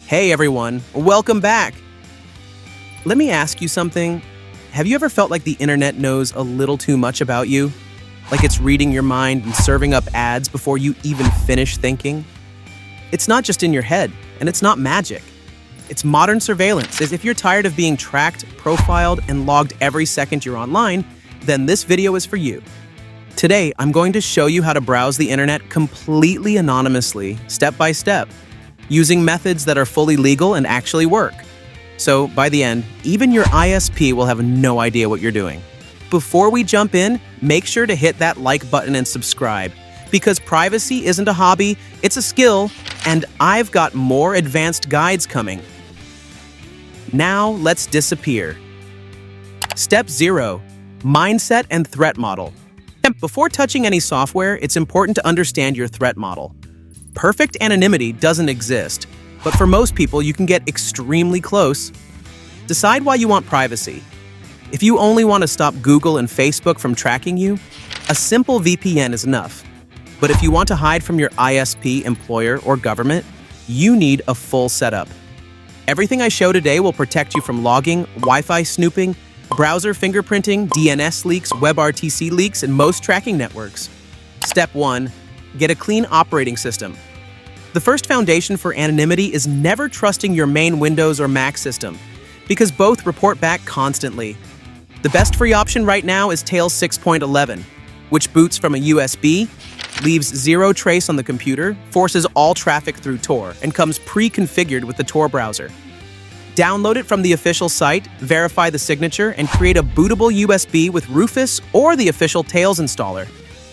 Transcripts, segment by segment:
Hey everyone, welcome back. Let me ask you something. Have you ever felt like the internet knows a little too much about you? Like it's reading your mind and serving up ads before you even finish thinking? It's not just in your head, and it's not magic. It's modern surveillance. As if you're tired of being tracked, profiled, and logged every second you're online, then this video is for you. Today, I'm going to show you how to browse the internet completely anonymously, step by step, using methods that are fully legal and actually work. So by the end, even your ISP will have no idea what you're doing. Before we jump in, make sure to hit that like button and subscribe, because privacy isn't a hobby, it's a skill, and I've got more advanced guides coming. Now let's disappear. Step 0. Mindset and threat model. Before touching any software, it's important to understand your threat model. Perfect anonymity doesn't exist, but for most people, you can get extremely close. Decide why you want privacy. If you only want to stop Google and Facebook from tracking you, a simple VPN is enough. But if you want to hide from your ISP, employer, or government, you need a full setup. Everything I show today will protect you from logging, Wi-Fi snooping, browser fingerprinting, DNS leaks, WebRTC leaks, and most tracking networks. Step 1. Get a clean operating system. The first foundation for anonymity is never trusting your main Windows or Mac system, because both report back constantly. The best free option right now is Tails 6.11, which boots from a USB, leaves zero trace on the computer, forces all traffic through Tor, and comes pre-configured with the Tor browser. Download it from the official site, verify the signature, and create a bootable USB with Rufus or the official Tails installer.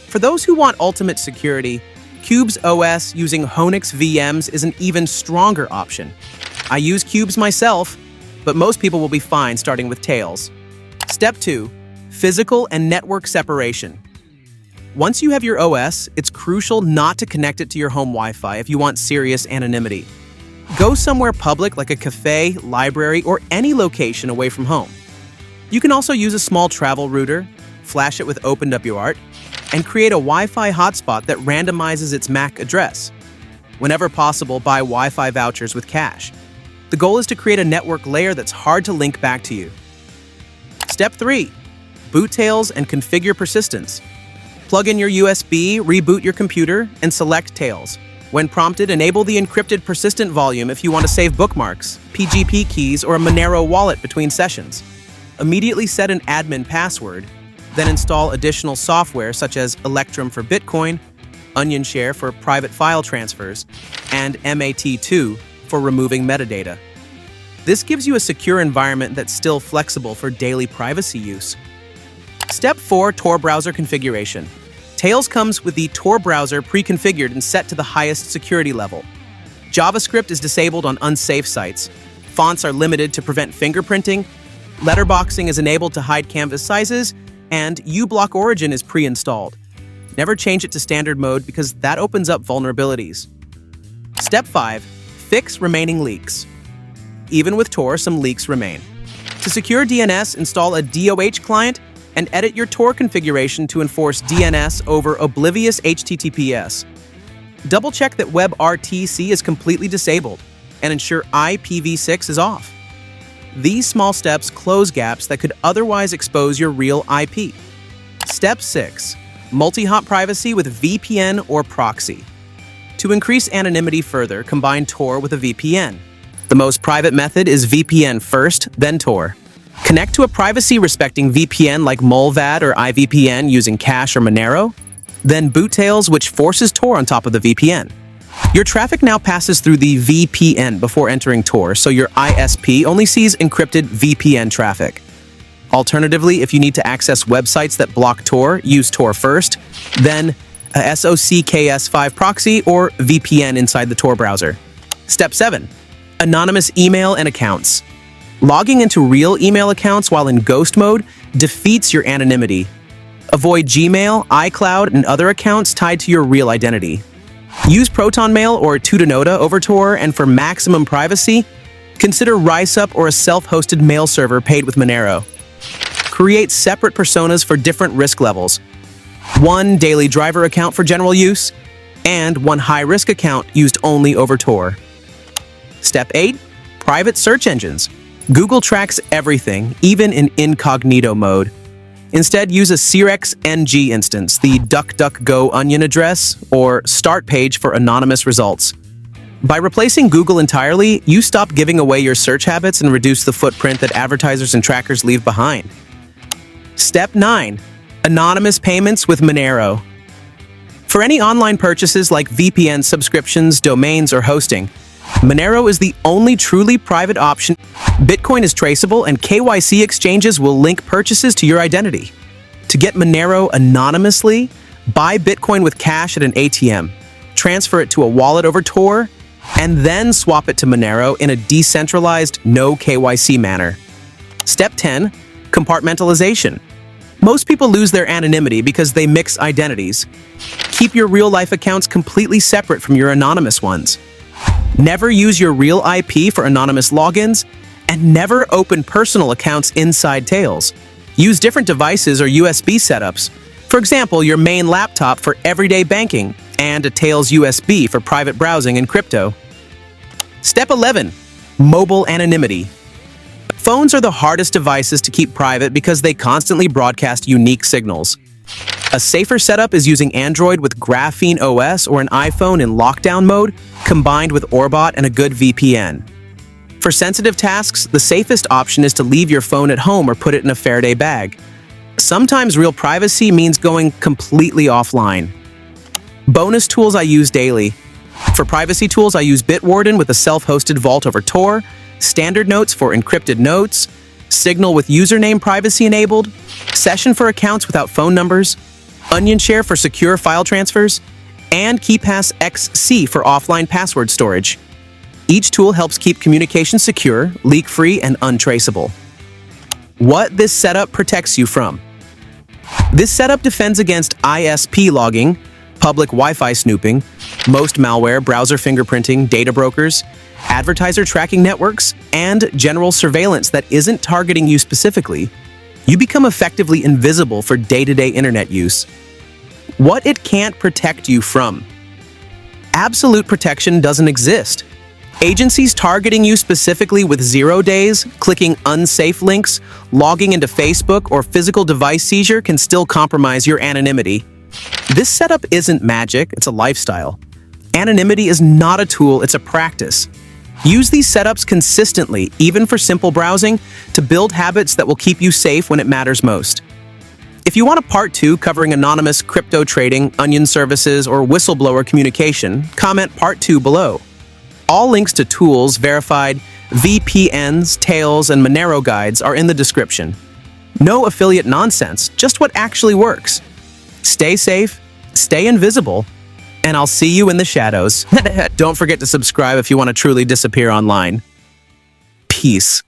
For those who want ultimate security, Cubes OS using Honix VMs is an even stronger option. I use Cubes myself, but most people will be fine starting with Tails. Step 2. Physical and network separation. Once you have your OS, it's crucial not to connect it to your home Wi-Fi if you want serious anonymity. Go somewhere public like a cafe, library, or any location away from home. You can also use a small travel router, flash it with OpenWrt, and create a Wi-Fi hotspot that randomizes its MAC address. Whenever possible, buy Wi-Fi vouchers with cash. The goal is to create a network layer that's hard to link back to you. Step 3. Boot Tails and configure persistence. Plug in your USB, reboot your computer, and select Tails. When prompted, enable the encrypted persistent volume if you want to save bookmarks, PGP keys, or a Monero wallet between sessions. Immediately set an admin password, then install additional software such as Electrum for Bitcoin, OnionShare for private file transfers, and MAT2 for removing metadata. This gives you a secure environment that's still flexible for daily privacy use. Step 4. Tor browser configuration. Tails comes with the Tor browser pre-configured and set to the highest security level. JavaScript is disabled on unsafe sites. Fonts are limited to prevent fingerprinting. Letterboxing is enabled to hide canvas sizes, and uBlock Origin is pre-installed. Never change it to standard mode because that opens up vulnerabilities. Step 5. Fix remaining leaks. Even with Tor, some leaks remain. To secure DNS, install a DOH client and edit your Tor configuration to enforce DNS over oblivious HTTPS. Double-check that WebRTC is completely disabled and ensure IPv6 is off. These small steps close gaps that could otherwise expose your real IP. Step 6. Multi-hop privacy with VPN or proxy. To increase anonymity further, combine Tor with a VPN. The most private method is VPN first, then Tor. Connect to a privacy-respecting VPN like Molvad or IVPN using Cache or Monero, then boot Tails, which forces Tor on top of the VPN. Your traffic now passes through the VPN before entering Tor, so your ISP only sees encrypted VPN traffic. Alternatively, if you need to access websites that block Tor, use Tor first, then a SOCKS5 proxy or VPN inside the Tor browser. Step 7. Anonymous email and accounts. Logging into real email accounts while in ghost mode defeats your anonymity. Avoid Gmail, iCloud, and other accounts tied to your real identity. Use ProtonMail or Tutanota over Tor, and for maximum privacy, consider RiseUp or a self-hosted mail server paid with Monero. Create separate personas for different risk levels. One daily driver account for general use, and one high-risk account used only over Tor. Step 8. Private search engines. Google tracks everything, even in incognito mode. Instead, use a Cirex NG instance, the DuckDuckGo onion address, or start page for anonymous results. By replacing Google entirely, you stop giving away your search habits and reduce the footprint that advertisers and trackers leave behind. Step 9. Anonymous payments with Monero. For any online purchases like VPN subscriptions, domains, or hosting, Monero is the only truly private option. Bitcoin is traceable, and KYC exchanges will link purchases to your identity. To get Monero anonymously, buy Bitcoin with cash at an ATM, transfer it to a wallet over Tor, and then swap it to Monero in a decentralized, no KYC manner. Step 10. Compartmentalization. Most people lose their anonymity because they mix identities. Keep your real-life accounts completely separate from your anonymous ones. Never use your real IP for anonymous logins, and never open personal accounts inside Tails. Use different devices or USB setups. For example, your main laptop for everyday banking, and a Tails USB for private browsing and crypto. Step 11. Mobile anonymity. Phones are the hardest devices to keep private because they constantly broadcast unique signals. A safer setup is using Android with Graphene OS or an iPhone in lockdown mode, combined with Orbot and a good VPN. For sensitive tasks, the safest option is to leave your phone at home or put it in a Faraday bag. Sometimes real privacy means going completely offline. Bonus tools I use daily. For privacy tools, I use Bitwarden with a self-hosted vault over Tor, Standard Notes for encrypted notes, Signal with username privacy enabled, Session for accounts without phone numbers, OnionShare for secure file transfers, and KeePass XC for offline password storage. Each tool helps keep communication secure, leak-free, and untraceable. What this setup protects you from. This setup defends against ISP logging, public Wi-Fi snooping, most malware, browser fingerprinting, data brokers, advertiser tracking networks, and general surveillance that isn't targeting you specifically. You become effectively invisible for day-to-day internet use. What it can't protect you from. Absolute protection doesn't exist. Agencies targeting you specifically with 0 days, clicking unsafe links, logging into Facebook, or physical device seizure can still compromise your anonymity. This setup isn't magic, it's a lifestyle. Anonymity is not a tool, it's a practice. Use these setups consistently, even for simple browsing, to build habits that will keep you safe when it matters most. If you want a part 2 covering anonymous crypto trading, onion services, or whistleblower communication, comment part 2 below. All links to tools, verified VPNs, Tails, and Monero guides are in the description. No affiliate nonsense, just what actually works. Stay safe, stay invisible, and I'll see you in the shadows. Don't forget to subscribe if you want to truly disappear online. Peace.